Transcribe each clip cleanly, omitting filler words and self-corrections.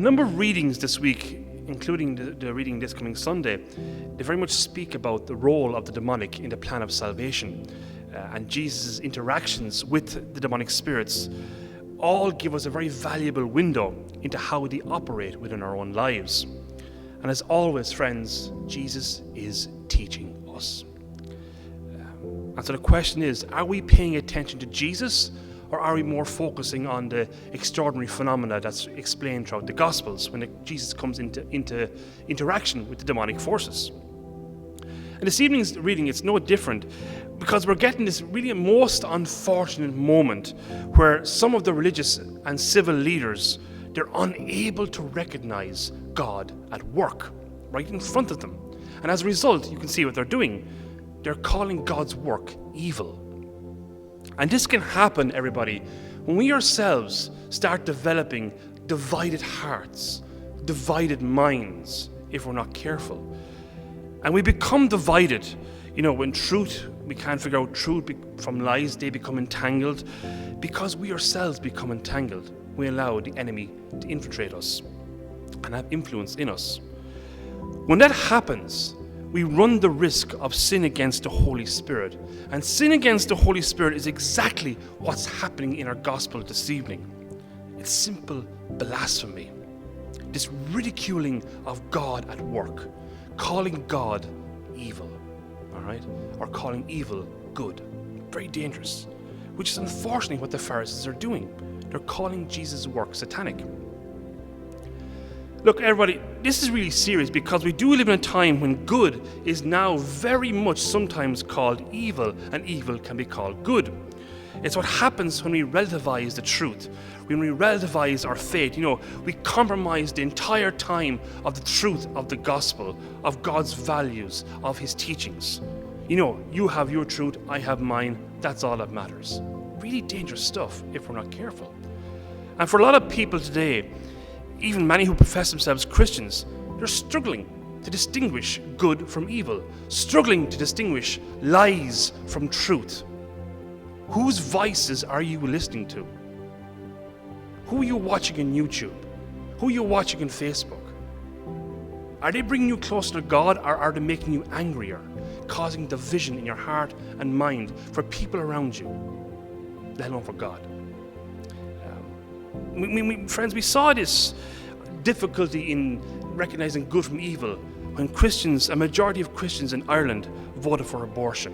number of readings this week, including the reading this coming Sunday, they very much speak about the role of the demonic in the plan of salvation, and Jesus' interactions with the demonic spirits all give us a very valuable window into how they operate within our own lives. And as always, friends, Jesus is teaching us. And so the question is, are we paying attention to Jesus, or are we more focusing on the extraordinary phenomena that's explained throughout the Gospels when Jesus comes into interaction with the demonic forces? And this evening's reading, it's no different, because we're getting this really most unfortunate moment where some of the religious and civil leaders, they're unable to recognize God at work right in front of them. And as a result, you can see what they're doing. They're calling God's work evil. And this can happen, everybody, when we ourselves start developing divided hearts, divided minds, if we're not careful. And we become divided, when truth, we can't figure out truth from lies, they become entangled, because we ourselves become entangled. We allow the enemy to infiltrate us and have influence in us. When that happens, we run the risk of sin against the Holy Spirit. And sin against the Holy Spirit is exactly what's happening in our gospel this evening. It's simple blasphemy. This ridiculing of God at work, calling God evil, all right? Or calling evil good. Very dangerous. Which is unfortunately what the Pharisees are doing. They're calling Jesus' work satanic. Look, everybody, this is really serious, because we do live in a time when good is now very much sometimes called evil, and evil can be called good. It's what happens when we relativize the truth, when we relativize our faith. We compromise the entire time of the truth of the gospel, of God's values, of his teachings. You have your truth, I have mine, that's all that matters. Really dangerous stuff if we're not careful. And for a lot of people today, even many who profess themselves Christians, they're struggling to distinguish good from evil, struggling to distinguish lies from truth. Whose voices are you listening to? Who are you watching on YouTube? Who are you watching on Facebook? Are they bringing you closer to God, or are they making you angrier, causing division in your heart and mind for people around you, let alone for God? Friends, we saw this difficulty in recognizing good from evil when a majority of Christians in Ireland voted for abortion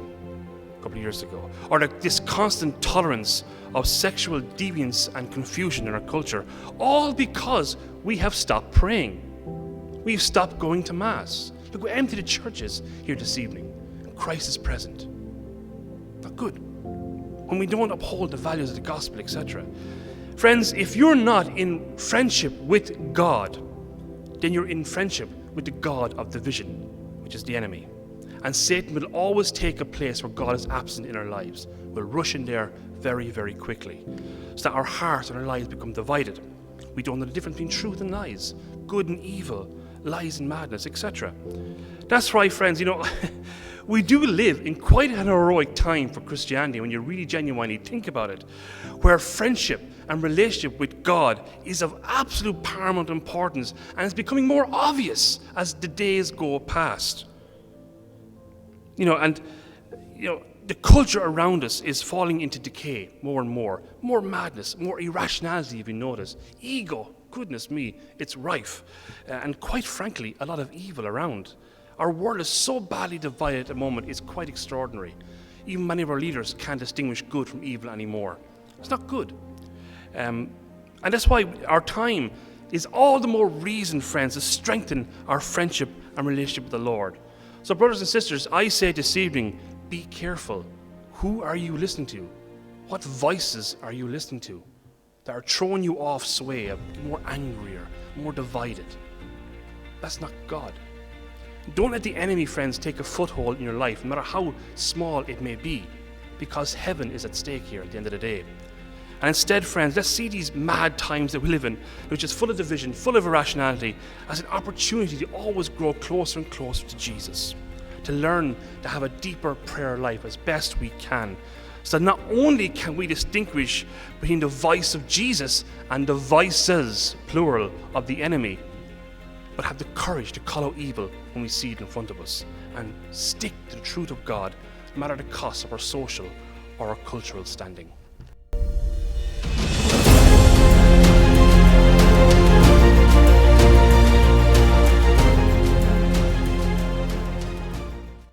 a couple of years ago. Or this constant tolerance of sexual deviance and confusion in our culture, all because we have stopped praying. We've stopped going to Mass. Look, we empty the churches here this evening. Christ is present. Not good. When we don't uphold the values of the gospel, etc. Friends, if you're not in friendship with God, then you're in friendship with the God of division, which is the enemy. And Satan will always take a place where God is absent in our lives. We'll rush in there very, very quickly, so that our hearts and our lives become divided. We don't know the difference between truth and lies, good and evil, lies and madness, etc. That's right, friends, we do live in quite an heroic time for Christianity when you really genuinely think about it, where friendship and relationship with God is of absolute paramount importance, and it's becoming more obvious as the days go past. The culture around us is falling into decay more and more. More madness, more irrationality, if you notice. Ego, goodness me, it's rife. And quite frankly, a lot of evil around. Our world is so badly divided at the moment, it's quite extraordinary. Even many of our leaders can't distinguish good from evil anymore. It's not good. And that's why our time is all the more reason, friends, to strengthen our friendship and relationship with the Lord. So brothers and sisters, I say this evening, be careful. Who are you listening to? What voices are you listening to that are throwing you off sway, more angrier, more divided? That's not God. Don't let the enemy, friends, take a foothold in your life, no matter how small it may be, because heaven is at stake here at the end of the day. And instead, friends, let's see these mad times that we live in, which is full of division, full of irrationality, as an opportunity to always grow closer and closer to Jesus, to learn to have a deeper prayer life as best we can, So that not only can we distinguish between the voice of Jesus and the voices, plural, of the enemy, but have the courage to call out evil when we see it in front of us and stick to the truth of God, no matter the cost of our social or our cultural standing.